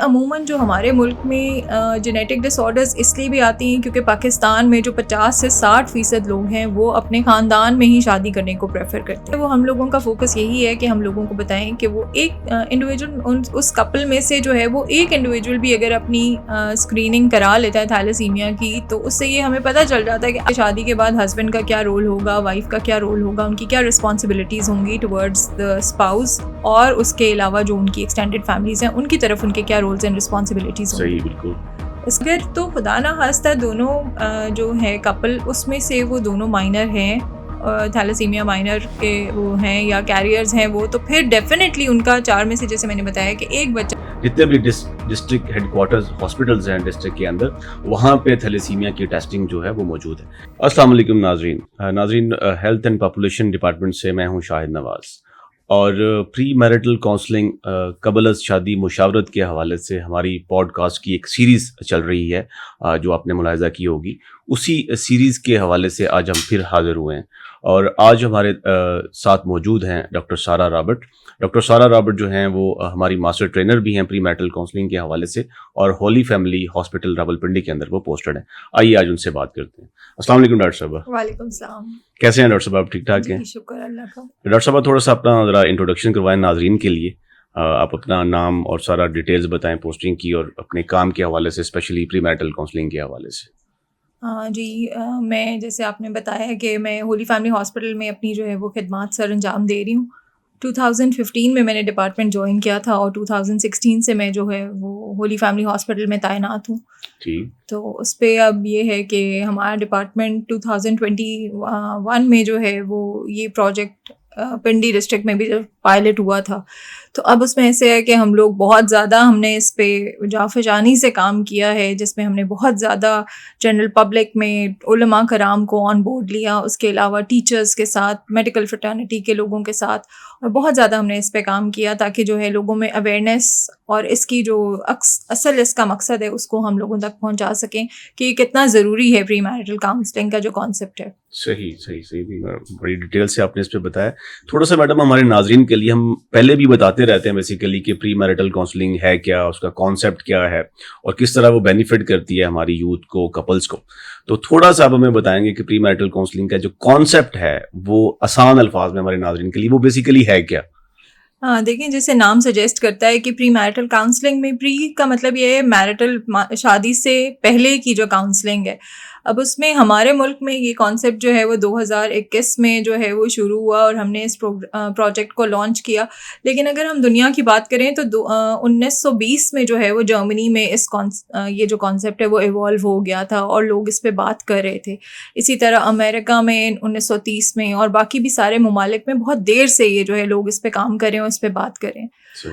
عموماً جو ہمارے ملک میں جینیٹک ڈس آرڈرز اس لیے بھی آتی ہیں کیونکہ پاکستان میں جو 50 سے 60% لوگ ہیں وہ اپنے خاندان میں ہی شادی کرنے کو پریفر کرتے ہیں. وہ ہم لوگوں کا فوکس یہی ہے کہ ہم لوگوں کو بتائیں کہ وہ ایک انڈیویجول اس کپل میں سے جو ہے وہ ایک انڈیویجول بھی اگر اپنی اسکریننگ کرا لیتا ہے تھیلیسیمیا کی تو اس سے یہ ہمیں پتہ چل جاتا ہے کہ شادی کے بعد ہسبینڈ کا کیا رول ہوگا, وائف کا کیا رول ہوگا, ان کی کیا رسپانسبلٹیز ہوں گی ٹورڈز دا اسپاؤز, اور اس کے علاوہ جو ان کی ایکسٹینڈیڈ فیملیز ہیں ان کی طرف ان کے کیا رولز اینڈ رسپانسبلٹیز ہوں گی. صحیح, بالکل. اس کے تو خدا نہ خواستہ دونوں جو ہے کپل اس میں سے وہ دونوں مائنر ہیں, تھیلیسیمیا مائنر کے وہ ہیں یا کیریئرز ہیں وہ, تو پھر ڈیفینیٹلی ان کا 4 میں سے جیسے میں نے بتایا کہ ایک بچہ. جتنے بھی ڈسٹرکٹ ہیڈ کوارٹرز ہاسپٹلز ہیں ڈسٹرکٹ کے اندر وہاں پہ تھیلیسیمیا کی ٹیسٹنگ جو ہے وہ موجود ہے. السلام علیکم ناظرین, ہیلتھ اینڈ پاپولیشن ڈپارٹمنٹ سے میں ہوں شاہد نواز, اور پری میرٹل کاؤنسلنگ قبل از شادی مشاورت کے حوالے سے ہماری پوڈ کاسٹ کی ایک سیریز چل رہی ہے جو آپ نے ملاحظہ کی ہوگی. اسی سیریز کے حوالے سے آج ہم پھر حاضر ہوئے ہیں, اور آج ہمارے ساتھ موجود ہیں doctor Sarah Robert. Doctor Sarah Robert جو ہیں وہ ہماری ماسٹر ٹرینر بھی ہیں پری میرٹل کاؤنسلنگ کے حوالے سے, اور ہولی فیملی ہاسپٹل راولپنڈی کے اندر وہ پوسٹڈ ہیں. آئیے آج ان سے بات کرتے ہیں. السلام علیکم ڈاکٹر صاحبہ. وعلیکم السلام. کیسے ہیں ڈاکٹر صاحب؟ ٹھیک ٹھاک ہیں؟ شکر اللہ کا. ڈاکٹر صاحبہ تھوڑا سا اپنا ذرا انٹروڈکشن کروائیں ناظرین کے لیے. آپ اپنا نام اور سارا ڈیٹیلز بتائیں پوسٹنگ کی اور اپنے کام کے حوالے سے, اسپیشلی پری میرٹل کاؤنسلنگ کے حوالے سے. جی, میں جیسے آپ نے بتایا کہ میں ہولی فیملی ہاسپٹل میں اپنی جو ہے وہ خدمات سر انجام دے رہی ہوں. 2015 میں نے ڈپارٹمنٹ جوائن کیا تھا, اور 2016 سے میں جو ہے وہ ہولی فیملی ہاسپٹل میں تعینات ہوں. تو اس پہ اب یہ ہے کہ ہمارا ڈپارٹمنٹ 2021 میں جو ہے وہ یہ پروجیکٹ پنڈی ڈسٹرکٹ میں بھی جب پائلٹ ہوا تھا, تو اب اس میں ایسے ہے کہ ہم لوگ بہت زیادہ ہم نے اس پہ جافجانی سے کام کیا ہے, جس میں ہم نے بہت زیادہ جنرل پبلک میں علماء کرام کو آن بورڈ لیا, اس کے علاوہ ٹیچرز کے ساتھ, میڈیکل فٹرنیٹی کے لوگوں کے ساتھ, اور بہت زیادہ ہم نے اس پہ کام کیا تاکہ جو ہے لوگوں میں اویئرنیس اور اس کی جو اصل اس کا مقصد ہے اس کو ہم لوگوں تک پہنچا سکیں کہ یہ کتنا ضروری ہے پری میرٹل کاؤنسلنگ کا جو کانسیپٹ ہے. صحیح, بڑی ڈیٹیل سے آپ نے اس پہ بتایا. تھوڑا سا میڈم ہمارے ناظرین کے لیے, ہم پہلے بھی بتاتے رہتے ہیں بیسیکلی کہ پری میرٹل کاؤنسلنگ ہے کیا, اس کا کانسیپٹ کیا ہے, اور کس طرح وہ بینیفٹ کرتی ہے ہماری یوتھ کو, کپلز کو. تو تھوڑا سا آپ ہمیں بتائیں گے کہ پری میرٹل کاؤنسلنگ کا جو کانسیپٹ ہے وہ آسان الفاظ میں ہمارے ناظرین کے لیے وہ بیسیکلی ہے کیا؟ ہاں دیکھیں, جیسے نام سجیسٹ کرتا ہے کہ پری میرٹل کاؤنسلنگ میں پری کا مطلب یہ ہے میرٹل, شادی سے پہلے کی جو کاؤنسلنگ ہے. اب اس میں ہمارے ملک میں یہ کانسیپٹ جو ہے وہ 2021 میں جو ہے وہ شروع ہوا اور ہم نے اس پروجیکٹ کو لانچ کیا. لیکن اگر ہم دنیا کی بات کریں تو 1920 میں جو ہے وہ جرمنی میں یہ جو کانسیپٹ ہے وہ ایوالو ہو گیا تھا اور لوگ اس پہ بات کر رہے تھے. اسی طرح امریکہ میں 1930 میں, اور باقی بھی سارے ممالک میں بہت دیر سے یہ جو ہے لوگ اس پہ کام کریں اور اس پہ بات کریں.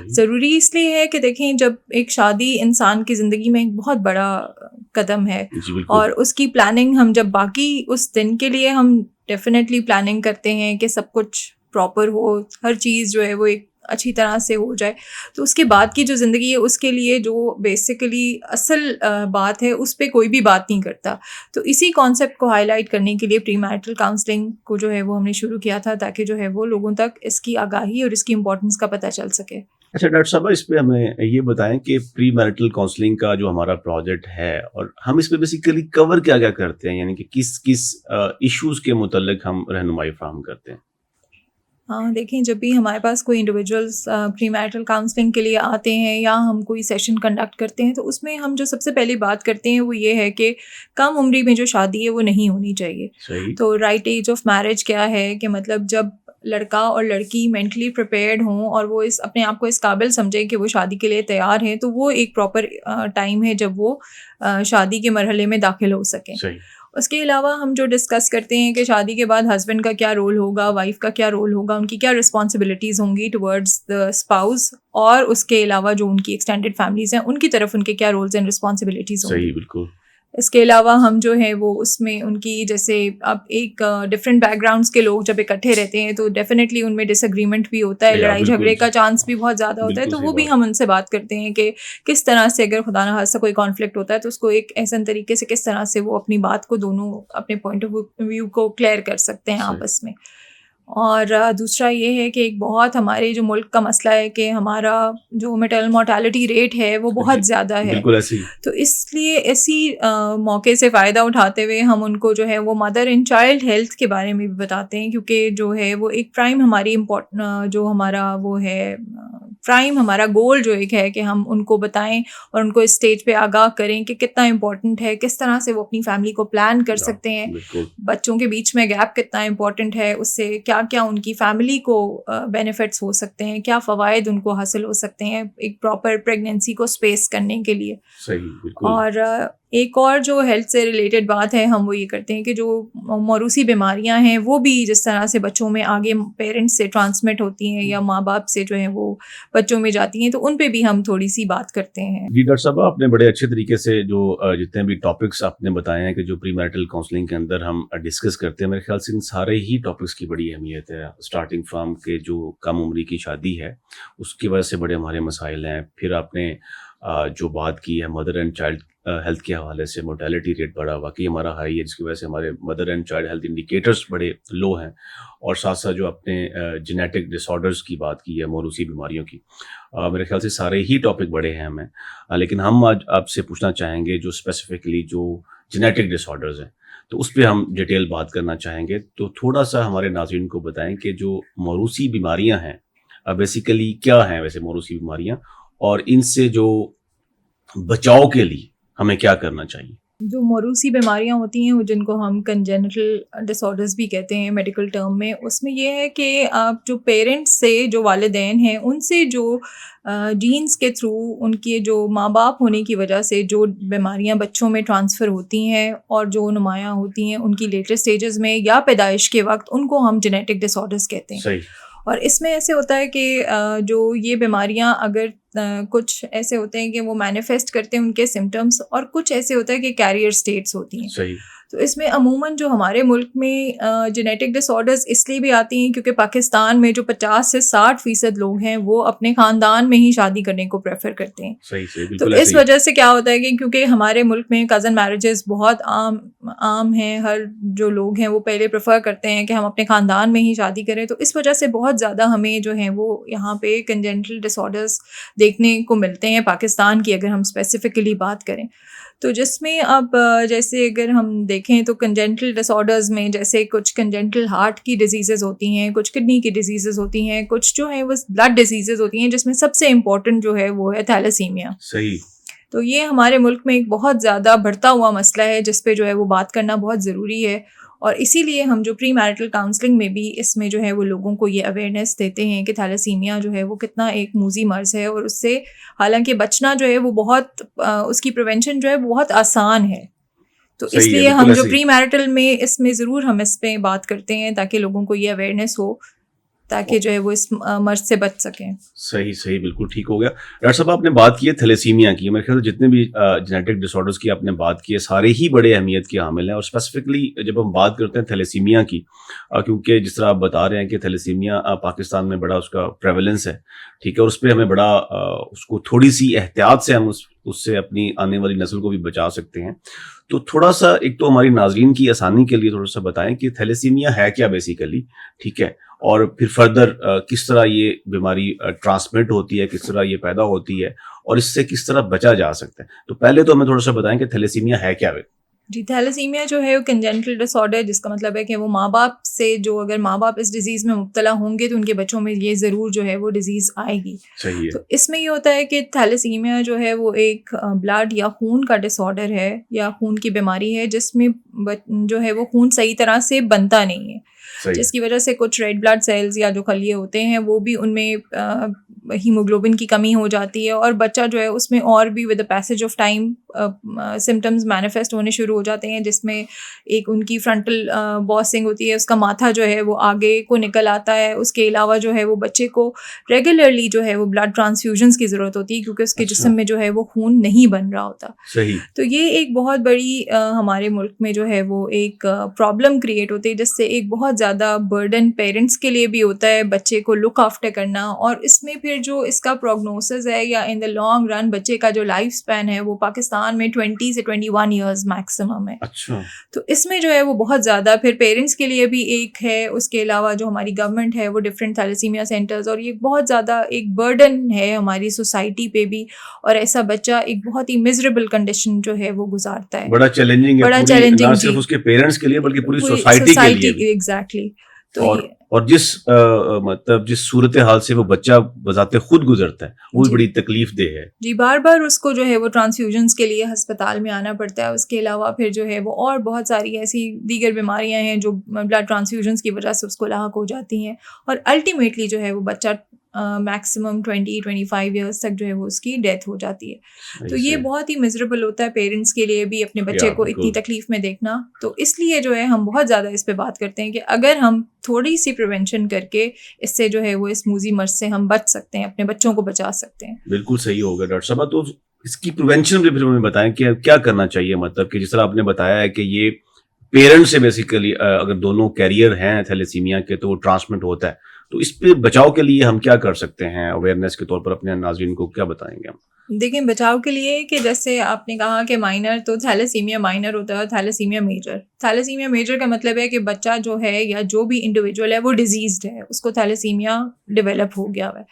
ضروری اس لیے ہے کہ دیکھیں, جب ایک شادی انسان کی زندگی میں ایک بہت بڑا قدم ہے, اور اس کی پلاننگ ہم جب باقی اس دن کے لیے ہم ڈیفینیٹلی پلاننگ کرتے ہیں کہ سب کچھ پراپر ہو, ہر چیز جو ہے وہ ایک اچھی طرح سے ہو جائے, تو اس کے بعد کی جو زندگی ہے اس کے لیے جو بیسیکلی اصل بات ہے اس پہ کوئی بھی بات نہیں کرتا. تو اسی کانسیپٹ کو ہائی لائٹ کرنے کے لیے پری میرٹل کاؤنسلنگ کو جو ہے وہ ہم نے شروع کیا تھا تاکہ جو ہے وہ لوگوں تک اس کی آگاہی اور اس کی امپورٹنس کا پتہ چل سکے. اچھا ڈاکٹر صاحب, اس پہ ہمیں یہ بتائیں کہ پری میرٹل کاؤنسلنگ کا جو ہمارا پروجیکٹ ہے, اور ہم اس پہ بیسیکلی کور کیا کیا کرتے ہیں, یعنی کہ کس ایشوز کے متعلق ہم رہنمائی فراہم کرتے ہیں؟ ہاں دیکھیں, جب بھی ہمارے پاس کوئی انڈیویجولس پری میرٹل کاؤنسلنگ کے لیے آتے ہیں یا ہم کوئی سیشن کنڈکٹ کرتے ہیں, تو اس میں ہم جو سب سے پہلی بات کرتے ہیں وہ یہ ہے کہ کم عمری میں جو شادی ہے وہ نہیں ہونی چاہیے. تو رائٹ ایج آف میرج کیا ہے, کہ مطلب جب لڑکا اور لڑکی مینٹلی پریپیئرڈ ہوں اور وہ اپنے آپ کو اس قابل سمجھیں کہ وہ شادی کے لیے تیار ہیں, تو وہ ایک پراپر ٹائم ہے جب وہ شادی کے مرحلے میں داخل ہو سکیں. اس کے علاوہ ہم جو ڈسکس کرتے ہیں کہ شادی کے بعد ہسبینڈ کا کیا رول ہوگا, وائف کا کیا رول ہوگا, ان کی کیا رسپانسبلٹیز ہوں گی ٹورڈز دا اسپاؤز, اور اس کے علاوہ جو ان کی ایکسٹینڈیڈ فیملیز ہیں ان کی طرف ان کے کیا رولز اینڈ رسپانسبلٹیز ہوں گی. بالکل. اس کے علاوہ ہم جو ہے وہ اس میں ان کی, جیسے اب ایک ڈفرینٹ بیک گراؤنڈس کے لوگ جب اکٹھے رہتے ہیں تو ڈیفینیٹلی ان میں ڈس ایگریمنٹ بھی ہوتا ہے, لڑائی جھگڑے کا چانس بھی بہت زیادہ ہوتا ہے. تو وہ بھی ہم ان سے بات کرتے ہیں کہ کس طرح سے اگر خدا نہ خواستہ کوئی کانفلکٹ ہوتا ہے تو اس کو ایک ایسا طریقے سے کس طرح سے وہ اپنی بات کو دونوں اپنے پوائنٹ آف ویو کو کلیئر کر سکتے ہیں آپس میں. اور دوسرا یہ ہے کہ ایک بہت ہمارے جو ملک کا مسئلہ ہے کہ ہمارا جو میٹرنل مورٹیلٹی ریٹ ہے وہ بہت زیادہ ہے. بالکل ایسی. تو اس لیے ایسی موقع سے فائدہ اٹھاتے ہوئے ہم ان کو جو ہے وہ مدر اینڈ چائلڈ ہیلتھ کے بارے میں بھی بتاتے ہیں, کیونکہ جو ہے وہ ایک پرائم ہماری جو ہمارا وہ ہے پرائم ہمارا گول جو ایک ہے کہ ہم ان کو بتائیں اور ان کو اس اسٹیج پہ آگاہ کریں کہ کتنا امپورٹنٹ ہے, کس طرح سے وہ اپنی فیملی کو پلان کر سکتے ہیں, بچوں کے بیچ میں گیپ کتنا امپورٹنٹ ہے, اس سے کیا کیا ان کی فیملی کو بینیفٹس ہو سکتے ہیں, کیا فوائد ان کو حاصل ہو سکتے ہیں ایک پراپر پریگنینسی کو اسپیس کرنے کے لیے. اور ایک اور جو ہیلتھ سے ریلیٹڈ بات ہے ہم وہ یہ کرتے ہیں کہ جو موروثی بیماریاں ہیں وہ بھی جس طرح سے بچوں میں آگے پیرنٹس سے ٹرانسمٹ ہوتی ہیں یا ماں باپ سے جو ہیں وہ بچوں میں جاتی ہیں, تو ان پہ بھی ہم تھوڑی سی بات کرتے ہیں. جی ڈاکٹر صاحب, آپ نے بڑے اچھے طریقے سے جو جتنے بھی ٹاپکس آپ نے بتائے ہیں کہ جو پری میرٹل کاؤنسلنگ کے اندر ہم ڈسکس کرتے ہیں, میرے خیال سے ان سارے ہی ٹاپکس کی بڑی اہمیت ہے. اسٹارٹنگ فرام کے جو کم عمری کی شادی ہے اس کی وجہ سے بڑے ہمارے مسائل ہیں. پھر آپ نے جو بات کی ہے مدر اینڈ چائلڈ ہیلتھ کے حوالے سے, مورٹیلٹی ریٹ بڑا واقعی ہمارا ہائی ہے جس کی وجہ سے ہمارے mother and child health indicators بڑے لو ہیں. اور ساتھ ساتھ جو آپ نے جینیٹک ڈس آرڈرز کی بات کی ہے, موروثی بیماریوں کی, میرے خیال سے سارے ہی ٹاپک بڑے ہیں ہمیں. لیکن ہم آج آپ سے پوچھنا چاہیں گے جو اسپیسیفکلی جو جینیٹک ڈس آرڈرز ہیں تو اس پہ ہم ڈیٹیل بات کرنا چاہیں گے. تو تھوڑا سا ہمارے ناظرین کو بتائیں کہ جو موروثی بیماریاں ہیں بیسیکلی کیا ہیں ویسے موروثی بیماریاں, اور ان سے جو بچاؤ کے لیے ہمیں کیا کرنا چاہیے. جو موروثی بیماریاں ہوتی ہیں وہ جن کو ہم کنجینٹل ڈس آرڈرز بھی کہتے ہیں میڈیکل ٹرم میں, اس میں یہ ہے کہ آپ جو پیرنٹس سے جو والدین ہیں ان سے جو جینز کے تھرو ان کے جو ماں باپ ہونے کی وجہ سے جو بیماریاں بچوں میں ٹرانسفر ہوتی ہیں اور جو نمایاں ہوتی ہیں ان کی لیٹر سٹیجز میں یا پیدائش کے وقت, ان کو ہم جینیٹک ڈس آرڈرز کہتے ہیں. صحیح. اور اس میں ایسے ہوتا ہے کہ جو یہ بیماریاں اگر کچھ ایسے ہوتے ہیں کہ وہ مینیفیسٹ کرتے ہیں ان کے سمٹمس, اور کچھ ایسے ہوتا ہے کہ کیریئر سٹیٹس ہوتی ہیں. صحیح. تو اس میں عموماً جو ہمارے ملک میں جینیٹک ڈس آرڈرز اس لیے بھی آتی ہیں کیونکہ پاکستان میں جو 50 سے 60% لوگ ہیں وہ اپنے خاندان میں ہی شادی کرنے کو پریفر کرتے ہیں. صحیح. تو اس وجہ سے کیا ہوتا ہے کہ کیونکہ ہمارے ملک میں کزن میرجز بہت عام ہیں, ہر جو لوگ ہیں وہ پہلے پریفر کرتے ہیں کہ ہم اپنے خاندان میں ہی شادی کریں, تو اس وجہ سے بہت زیادہ ہمیں جو ہیں وہ یہاں پہ کنجینٹل ڈس آرڈرز دیکھنے کو ملتے ہیں پاکستان کی اگر ہم اسپیسیفکلی بات کریں. تو جس میں اب جیسے اگر ہم دیکھیں تو کنجینٹل ڈس آرڈرز میں جیسے کچھ کنجینٹل ہارٹ کی ڈیزیزز ہوتی ہیں, کچھ کڈنی کی ڈیزیزز ہوتی ہیں, کچھ جو ہیں وہ بلڈ ڈیزیزز ہوتی ہیں, جس میں سب سے امپورٹنٹ جو ہے وہ ہے تھیلیسیمیا. صحیح. تو یہ ہمارے ملک میں ایک بہت زیادہ بڑھتا ہوا مسئلہ ہے جس پہ جو ہے وہ بات کرنا بہت ضروری ہے, اور اسی لیے ہم جو پری میرٹل کاؤنسلنگ میں بھی اس میں جو ہے وہ لوگوں کو یہ اویئرنیس دیتے ہیں کہ تھیلیسیمیا جو ہے وہ کتنا ایک موذی مرض ہے, اور اس سے حالانکہ بچنا جو ہے وہ بہت اس کی پریونشن جو ہے وہ بہت آسان ہے. تو اس لیے ہم جو پری میرٹل میں اس میں ضرور ہم اس پہ بات کرتے ہیں تاکہ لوگوں کو یہ اویئرنیس ہو, تاکہ جو ہے وہ اس مرض سے بچ سکیں. صحیح, بالکل ٹھیک ہو گیا. ڈاکٹر صاحب آپ نے بات کی ہے تھیلیسیمیا کی, میرے خیال سے جتنے بھی جینیٹک ڈس آرڈرز کی آپ نے بات کی ہے سارے ہی بڑے اہمیت کے حامل ہیں. اور اسپیسیفکلی جب ہم بات کرتے ہیں تھیلیسیمیا کی, کیونکہ جس طرح آپ بتا رہے ہیں کہ تھیلیسیمیا پاکستان میں بڑا اس کا پریویلنس ہے, ٹھیک ہے, اور اس پہ ہمیں بڑا اس کو تھوڑی سی احتیاط سے ہم اس سے اپنی آنے والی نسل کو بھی بچا سکتے ہیں. تو تھوڑا سا ایک تو ہماری ناظرین کی آسانی کے لیے تھوڑا سا بتائیں کہ تھیلیسیمیا ہے کیا بیسیکلی, ٹھیک ہے, اور پھر فردر کس طرح یہ بیماری ٹرانسمٹ ہوتی ہے, کس طرح یہ پیدا ہوتی ہے, اور اس سے کس طرح بچا جا سکتا ہے. تو پہلے تو ہمیں تھوڑا سا بتائیں کہ تھیلیسیمیا ہے کیا. جی, تھیلیسیمیا جو ہے وہ کنجینٹل ڈس آرڈر, جس کا مطلب ہے کہ وہ ماں باپ سے جو اگر ماں باپ اس ڈیزیز میں مبتلا ہوں گے تو ان کے بچوں میں یہ ضرور جو ہے وہ ڈیزیز آئے گی. صحیح ہے. تو اس میں یہ ہوتا ہے کہ تھیلیسیمیا جو ہے وہ ایک بلڈ یا خون کا ڈس آرڈر ہے یا خون کی بیماری ہے جس میں جو ہے وہ خون صحیح طرح سے بنتا نہیں ہے, جس کی وجہ سے کچھ ریڈ بلڈ سیلز یا جو خلیے ہوتے ہیں وہ بھی ان میں ہیموگلوبن کی کمی ہو جاتی ہے, اور بچہ جو ہے اس میں اور بھی with the passage of time symptoms manifest ہونے شروع ہو جاتے ہیں, جس میں ایک ان کی فرنٹل باسنگ ہوتی ہے, اس کا ماتھا جو ہے وہ آگے کو نکل آتا ہے. اس کے علاوہ جو ہے وہ بچے کو ریگولرلی جو ہے وہ بلڈ ٹرانسفیوژنس کی ضرورت ہوتی ہے کیونکہ اس کے جسم میں جو ہے وہ خون نہیں بن رہا ہوتا. صحیح. تو یہ ایک بہت بڑی ہمارے ملک میں جو ہے وہ ایک پرابلم کریٹ ہوتی ہے, جس سے ایک بہت بہت زیادہ برڈن پیرنٹس کے لیے بھی ہوتا ہے بچے کو لک آفٹر کرنا, اور اس میں پھر جو اس کا پروگنوسس ہے یا ان دا لانگ رن بچے کا جو لائف اسپین ہے وہ پاکستان میں 20 سے 21 ایئرز میکسیمم ہے. اچھا, تو اس میں جو ہے وہ بہت زیادہ پھر پیرنٹس کے لیے بھی ایک ہے, اس کے علاوہ جو ہماری گورنمنٹ ہے وہ ڈفرینٹ تھیلیسیمیا سینٹرز, اور یہ بہت زیادہ ایک برڈن ہے ہماری سوسائٹی پہ بھی, اور ایسا بچہ ایک بہت ہی میزریبل کنڈیشن جو ہے وہ گزارتا ہے. بڑا چیلنجنگ ہے, نہ صرف اس کے پیرنٹس کے لیے بلکہ پوری سوسائٹی کے لیے بھی. ایگزیکٹلی. اور جس مطلب جس صورتحال سے وہ بچہ بذات خود گزرتا ہے وہ بھی بڑی تکلیف دہ ہے. جی, بار بار اس کو جو ہے وہ ٹرانسفیوژنس کے لیے ہسپتال میں آنا پڑتا ہے. اس کے علاوہ پھر جو ہے وہ اور بہت ساری ایسی دیگر بیماریاں ہیں جو بلڈ ٹرانسفیوژنس کی وجہ سے اس کو لاحق ہو جاتی ہیں, اور الٹیمیٹلی جو ہے وہ بچہ میکسیمم 20-25 ایئرس تک جو ہے وہ اس کی ڈیتھ ہو جاتی ہے. تو یہ بہت ہی میزریبل ہوتا ہے پیرنٹس کے لیے بھی اپنے بچے کو اتنی تکلیف میں دیکھنا. تو اس لیے جو ہے ہم بہت زیادہ اس پہ بات کرتے ہیں کہ اگر ہم تھوڑی سی پریونشن کر کے اس سے جو ہے وہ اس موذی مرض سے ہم بچ سکتے ہیں, اپنے بچوں کو بچا سکتے ہیں. بالکل صحیح ہوگا ڈاکٹر صاحبہ. تو اس کی پریونشن بھی پھر ہمیں بتائیں کہ کیا کرنا چاہیے, مطلب کہ جس طرح آپ نے بتایا ہے کہ یہ پیرنٹس سے بیسیکلی اگر دونوں کیریئر ہیں تھیلیسیمیا کے تو وہ ٹرانسمٹ ہوتا ہے, تو اس پہ بچاؤ کے لیے ہم کیا کر سکتے ہیں, اویئرنیس کے طور پر اپنے ناظرین کو کیا بتائیں گے ہم؟ دیکھیں, بچاؤ کے لیے کہ جیسے آپ نے کہا کہ مائنر, تو تھیلیسیمیا مائنر ہوتا ہے اور تھیلیسیمیا میجر. تھیلیسیمیا میجر کا مطلب ہے کہ بچہ جو ہے یا جو بھی انڈیویجول ہے وہ ڈیزیزڈ ہے, اس کو تھیلیسیمیا ڈیولپ ہو گیا ہے.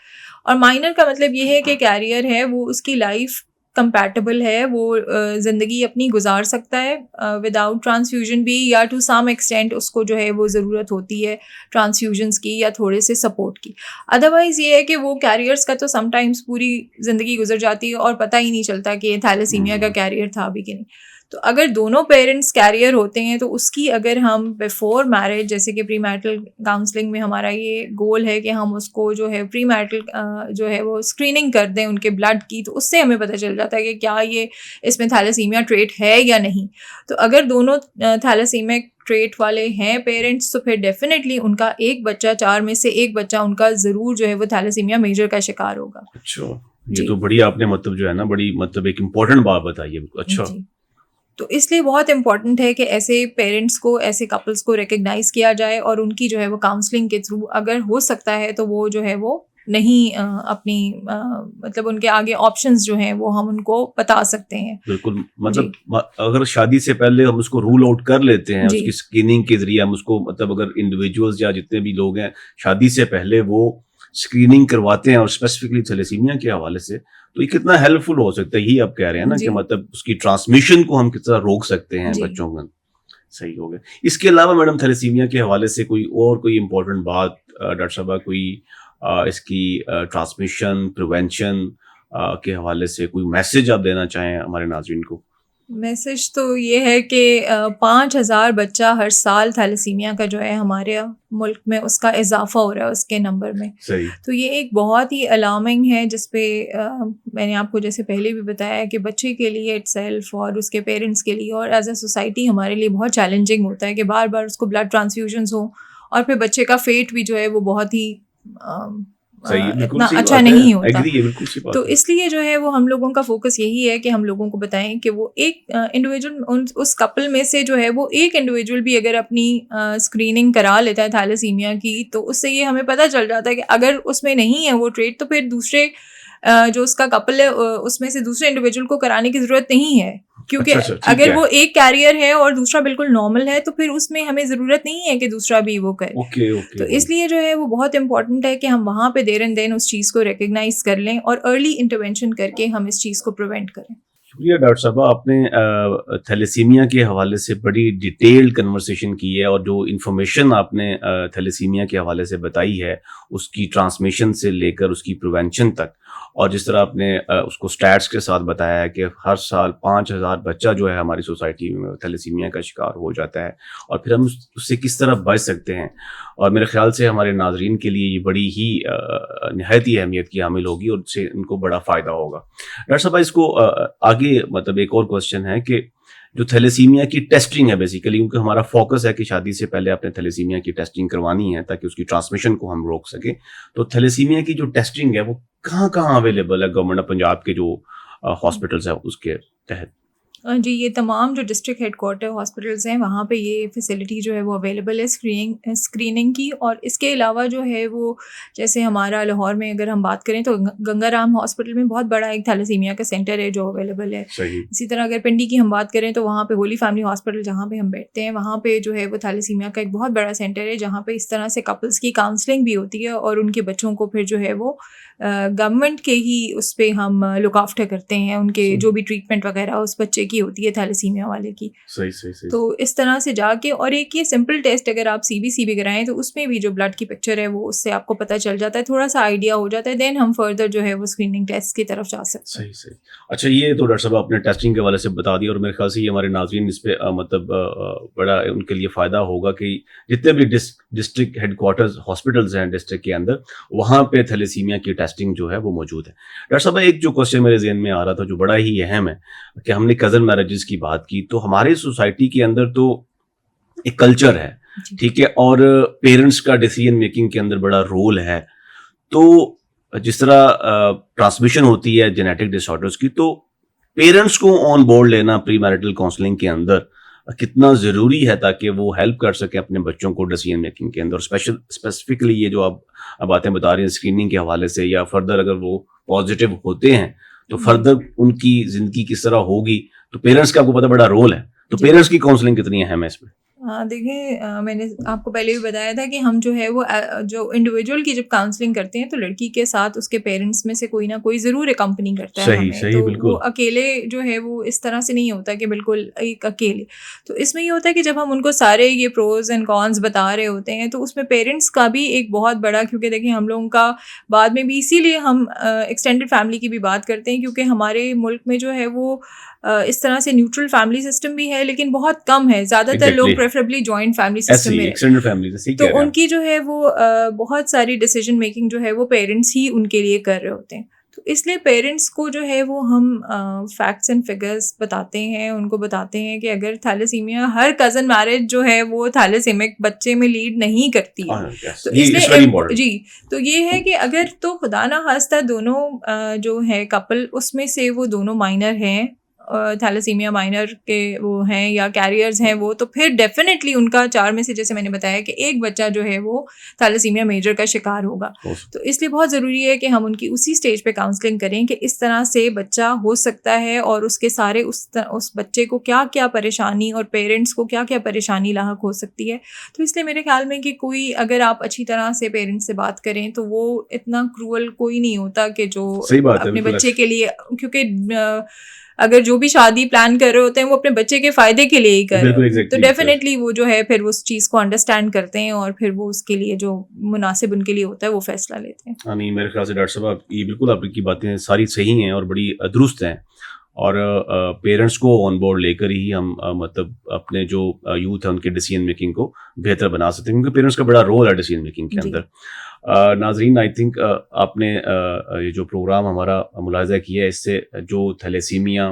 اور مائنر کا مطلب یہ ہے کہ کیریئر ہے, وہ اس کی لائف کمپیٹیبل ہے, وہ زندگی اپنی گزار سکتا ہے وداؤٹ ٹرانسفیوژن بھی, یا ٹو سم ایکسٹینٹ اس کو جو ہے وہ ضرورت ہوتی ہے ٹرانسفیوژنس کی یا تھوڑے سے سپورٹ کی. ادروائز یہ ہے کہ وہ کیریئرس کا تو سم ٹائمس پوری زندگی گزر جاتی ہے اور پتہ ہی نہیں چلتا کہ یہ تھیلیسیمیا کا کیریئر تھا بھی کہ نہیں. تو اگر دونوں پیرنٹس کیریئر ہوتے ہیں تو اس کی اگر ہم بیفور میرج, جیسے کہ پری میرٹل کاؤنسلنگ میں ہمارا یہ گول ہے کہ ہم اس کو جو ہے پری میرٹل جو ہے وہ اسکریننگ کر دیں ان کے بلڈ کی, تو اس سے ہمیں پتہ چل جاتا ہے کہ کیا یہ اس میں تھیلیسیمیا ٹریٹ ہے یا نہیں. تو اگر دونوں تھیلیسیمیا ٹریٹ والے ہیں پیرنٹس تو پھر ڈیفینیٹلی ان کا ایک بچہ, 4 میں سے ایک بچہ ان کا ضرور جو ہے وہ تھیلیسیمیا میجر کا شکار ہوگا. اچھا, یہ تو بڑی آپ نے مطلب جو ہے نا بڑی مطلب ایک امپورٹنٹ بات بتائی ہے. اچھا, تو اس لیے بہت امپورٹنٹ ہے کہ ایسے پیرنٹس کو, ایسے کپلس کو ریکگنائز کیا جائے, اور ان کی جو ہے وہ کاؤنسلنگ کے تھرو اگر ہو سکتا ہے تو وہ جو ہے وہ نہیں اپنی مطلب ان کے آگے آپشنز جو ہیں وہ ہم ان کو بتا سکتے ہیں. بالکل, مطلب اگر شادی سے پہلے ہم اس کو رول آؤٹ کر لیتے ہیں, اس کی اسکریننگ کے ذریعے ہم اس کو, مطلب اگر انڈیویجولز یا جتنے بھی لوگ ہیں شادی سے پہلے وہ اسکریننگ کرواتے ہیں اور اسپیسیفکلی تھیلیسیمیا کے حوالے سے, تو یہ کتنا ہیلپ فل ہو سکتا ہے. یہی آپ کہہ رہے ہیں نا کہ مطلب اس کی ٹرانسمیشن کو ہم کس طرح روک سکتے ہیں بچوں میں. صحیح ہو گیا. اس کے علاوہ میڈم تھیلیسیمیا کے حوالے سے کوئی امپورٹنٹ بات ڈاکٹر صاحبہ, کوئی اس کی ٹرانسمیشن پریونشن کے حوالے سے کوئی میسج آپ دینا چاہیں ہمارے ناظرین کو؟ میسج تو یہ ہے کہ 5,000 بچہ ہر سال تھیلیسیمیا کا جو ہے ہمارے ملک میں اس کا اضافہ ہو رہا ہے اس کے نمبر میں. صحیح. تو یہ ایک بہت ہی الارمنگ ہے, جس پہ میں نے آپ کو جیسے پہلے بھی بتایا کہ بچے کے لیے اٹ سیلف اور اس کے پیرنٹس کے لیے اور ایز اے سوسائٹی ہمارے لیے بہت چیلنجنگ ہوتا ہے کہ بار بار اس کو بلڈ ٹرانسفیوژنس ہوں, اور پھر بچے کا فیٹ بھی جو ہے وہ بہت ہی اتنا اچھا نہیں ہوتا. تو اس لیے جو ہے وہ ہم لوگوں کا فوکس یہی ہے کہ ہم لوگوں کو بتائیں کہ وہ ایک انڈیویجول اس کپل میں سے جو ہے وہ ایک انڈیویجول بھی اگر اپنی اسکریننگ کرا لیتا ہے تھیلیسیمیا کی, تو اس سے یہ ہمیں پتہ چل جاتا ہے کہ اگر اس میں نہیں ہے وہ ٹریٹ تو پھر دوسرے جو اس کا کپل ہے اس میں سے دوسرے انڈیویجول کو کرانے کی ضرورت نہیں ہے, کیونکہ اگر وہ ایک کیریئر ہے اور دوسرا بالکل نارمل ہے تو پھر اس میں ہمیں ضرورت نہیں ہے کہ دوسرا بھی وہ کرے. تو اس لیے جو ہے وہ بہت امپورٹنٹ ہے کہ ہم وہاں پہ دیر اینڈ دین اس چیز کو ریکگنائز کر لیں اور ارلی انٹرونشن کر کے ہم اس چیز کو پریونٹ کریں. شکریہ ڈاکٹر صاحبہ, آپ نے تھیلیسیمیا کے حوالے سے بڑی ڈیٹیلڈ کنورسیشن کی ہے, اور جو انفارمیشن آپ نے تھیلیسیمیا کے حوالے سے بتائی ہے اس کی ٹرانسمیشن سے لے کر اس کی پریونشن تک, اور جس طرح آپ نے اس کو اسٹیٹس کے ساتھ بتایا ہے کہ ہر سال 5,000 بچہ جو ہے ہماری سوسائٹی میں تھیلیسیمیا کا شکار ہو جاتا ہے, اور پھر ہم اس سے کس طرح بچ سکتے ہیں. اور میرے خیال سے ہمارے ناظرین کے لیے یہ بڑی ہی نہایت ہی اہمیت کی حامل ہوگی اور اس سے ان کو بڑا فائدہ ہوگا. ڈاکٹر صاحب, اس کو آگے مطلب ایک اور کوشچن ہے کہ جو تھیلیسیمیا کی ٹیسٹنگ ہے بیسیکلی, کیونکہ ہمارا فوکس ہے کہ شادی سے پہلے آپ نے تھیلیسیمیا کی ٹیسٹنگ کروانی ہے تاکہ اس کی ٹرانسمیشن کو ہم روک سکیں, تو تھیلیسیمیا کی جو ٹیسٹنگ ہے وہ کہاں کہاں اویلیبل ہے گورنمنٹ آف پنجاب کے جو ہاسپٹلس ہیں اس کے تحت؟ جی یہ تمام جو ڈسٹرکٹ ہیڈ کوارٹر ہاسپٹلس ہیں وہاں پہ یہ فیسلٹی جو ہے وہ اویلیبل ہے اسکریننگ کی. اور اس کے علاوہ جو ہے وہ جیسے ہمارا لاہور میں اگر ہم بات کریں تو گنگا رام ہاسپٹل میں بہت بڑا ایک تھیلیسیمیا کا سینٹر ہے جو اویلیبل ہے. اسی طرح اگر پنڈی کی ہم بات کریں تو وہاں پہ ہولی فیملی ہاسپٹل جہاں پہ ہم بیٹھتے ہیں وہاں پہ جو ہے وہ تھیلیسیمیا کا ایک بہت بڑا سینٹر ہے جہاں پہ اس طرح سے کپلس کی کاؤنسلنگ بھی ہوتی ہے اور ان کے بچوں کو پھر جو ہے وہ گورنمنٹ کے ہی اس پہ ہم لک آفٹر کرتے ہیں. ان کے جو بھی ٹریٹمنٹ وغیرہ اس بچے کی ہوتی ہے تھیلیسیمیا والے کی. صحیح. تو اس طرح سے جا کے اور ایک یہ سمپل ٹیسٹ اگر آپ سی بی سی بھی کرائیں تو اس میں بھی جو بلڈ کی پکچر ہے وہ اس سے آپ کو پتہ چل جاتا ہے, تھوڑا سا آئیڈیا ہو جاتا ہے. دین ہم فردر جو ہے وہ اسکریننگ ٹیسٹ کی طرف جا سکتے ہیں. صحیح. اچھا یہ تو ڈاکٹر صاحب آپ نے ٹیسٹنگ کے حوالے سے بتا دیا اور میرے خیال سے یہ ہمارے ناظرین اس پہ مطلب بڑا ان کے لیے فائدہ ہوگا کہ جتنے بھی ڈسٹرکٹ ہیڈ کوارٹرز ہاسپٹلز ہیں ڈسٹرکٹ کے اندر وہاں پہ تھیلیسیمیا کی ٹیسٹنگ جو ہے وہ موجود ہے. ڈاکٹر صاحب ایک جو کوشچن میرے ذہن میں آ رہا تھا جو بڑا ہی اہم ہے کہ ہم نے کزن میرجز کی بات کی تو ہماری سوسائٹی کے اندر تو ایک کلچر ہے ٹھیک ہے اور پیرنٹس کا ڈیسیژن میکنگ کے اندر بڑا رول ہے. تو جس طرح ٹرانسمیشن ہوتی ہے جینیٹک ڈس آرڈرز کی تو پیرنٹس کو آن بورڈ لینا پری میرٹل کاؤنسلنگ کے اندر کتنا ضروری ہے تاکہ وہ ہیلپ کر سکیں اپنے بچوں کو ڈیسیژن میکنگ کے اندر. اسپیسیفکلی یہ جو آپ باتیں بتا رہے ہیں اسکریننگ کے حوالے سے یا فردر اگر وہ پازیٹیو ہوتے ہیں تو فردر ان کی زندگی کس طرح ہوگی تو پیرنٹس کا آپ کو پتہ بڑا رول ہے. تو پیرنٹس کی کاؤنسلنگ کتنی اہم ہے اس میں؟ دیکھیں میں نے آپ کو پہلے بھی بتایا تھا کہ ہم جو ہے وہ جو انڈیویجول کی جب کاؤنسلنگ کرتے ہیں تو لڑکی کے ساتھ اس کے پیرنٹس میں سے کوئی نہ کوئی ضرور اکمپنی کرتا ہے ہمیں. تو وہ اکیلے جو ہے وہ اس طرح سے نہیں ہوتا کہ بالکل ایک اکیلے. تو اس میں یہ ہوتا ہے کہ جب ہم ان کو سارے یہ پروز اینڈ کونس بتا رہے ہوتے ہیں تو اس میں پیرنٹس کا بھی ایک بہت بڑا, کیونکہ دیکھیں ہم لوگوں کا بعد میں بھی اسی لیے ہم ایکسٹینڈیڈ فیملی کی بھی بات کرتے ہیں کیونکہ ہمارے ملک میں جو ہے وہ اس طرح سے نیوٹرل فیملی سسٹم بھی ہے لیکن بہت کم ہے. زیادہ تر لوگ پریفریبلی جوائنٹ فیملی سسٹم میں تو ان کی جو ہے وہ بہت ساری ڈیسیژن میکنگ جو ہے وہ پیرنٹس ہی ان کے لیے کر رہے ہوتے ہیں. تو اس لیے پیرنٹس کو جو ہے وہ ہم فیکٹس اینڈ فگرس بتاتے ہیں, ان کو بتاتے ہیں کہ اگر تھیلیسیمیا ہر کزن میرج جو ہے وہ تھیلیسیمک بچے میں لیڈ نہیں کرتی ہے تو اس لیے جی تو یہ ہے کہ اگر تو خدا نہ خواستہ دونوں جو ہے کپل اس میں سے وہ دونوں مائنر ہیں تھیلیسیمیا مائنر کے وہ ہیں یا کیریئرز ہیں وہ, تو پھر ڈیفینیٹلی ان کا 4 میں سے جیسے میں نے بتایا کہ ایک بچہ جو ہے وہ تھیلیسیمیا میجر کا شکار ہوگا. تو اس لیے بہت ضروری ہے کہ ہم ان کی اسی اسٹیج پہ کاؤنسلنگ کریں کہ اس طرح سے بچہ ہو سکتا ہے اور اس کے سارے اس بچے کو کیا کیا پریشانی اور پیرنٹس کو کیا کیا پریشانی لاحق ہو سکتی ہے. تو اس لیے میرے خیال میں کہ کوئی اگر آپ اچھی طرح سے پیرنٹس سے بات کریں تو وہ اتنا کرول کوئی نہیں ہوتا کہ جو اپنے بچے کے لیے, کیونکہ اگر جو بھی شادی پلان کر رہے ہوتے ہیں وہ اپنے بچے کے فائدے کے لیے ہی کر رہے ہیں تو ڈیفینیٹلی وہ جو ہے پھر اس چیز کو انڈرسٹینڈ کرتے ہیں اور پھر وہ اس کے لیے جو مناسب ان کے لیے ہوتا ہے وہ فیصلہ لیتے ہیں. نہیں میرے خیال سے ڈاکٹر صاحب یہ بالکل آپ کی باتیں ساری صحیح ہیں اور بڑی درست ہیں اور پیرنٹس کو آن بورڈ لے کر ہی ہم مطلب اپنے جو یوتھ ہے ان کے ڈیسیژن میکنگ کو بہتر بنا سکتے ہیں کیونکہ پیرنٹس کا بڑا رول ہے ڈیسیژن میکنگ کے اندر. ناظرین آئی تھنک آپ نے یہ جو پروگرام ہمارا ملاحظہ کیا ہے اس سے جو تھیلیسیمیا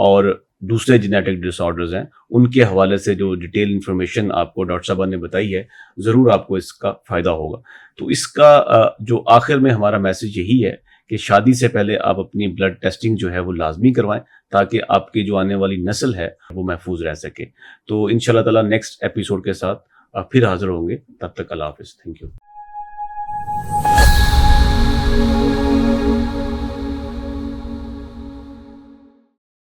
اور دوسرے جینیٹک ڈس آرڈرز ہیں ان کے حوالے سے جو ڈیٹیل انفارمیشن آپ کو ڈاکٹر صاحبہ نے بتائی ہے ضرور آپ کو اس کا فائدہ ہوگا. تو اس کا جو آخر میں ہمارا میسج یہی ہے کہ شادی سے پہلے آپ اپنی بلڈ ٹیسٹنگ جو ہے وہ لازمی کروائیں تاکہ آپ کی جو آنے والی نسل ہے وہ محفوظ رہ سکے. تو انشاءاللہ تعالیٰ نیکسٹ ایپیسوڈ کے ساتھ پھر حاضر ہوں گے. تب تک اللہ حافظ. Thank you.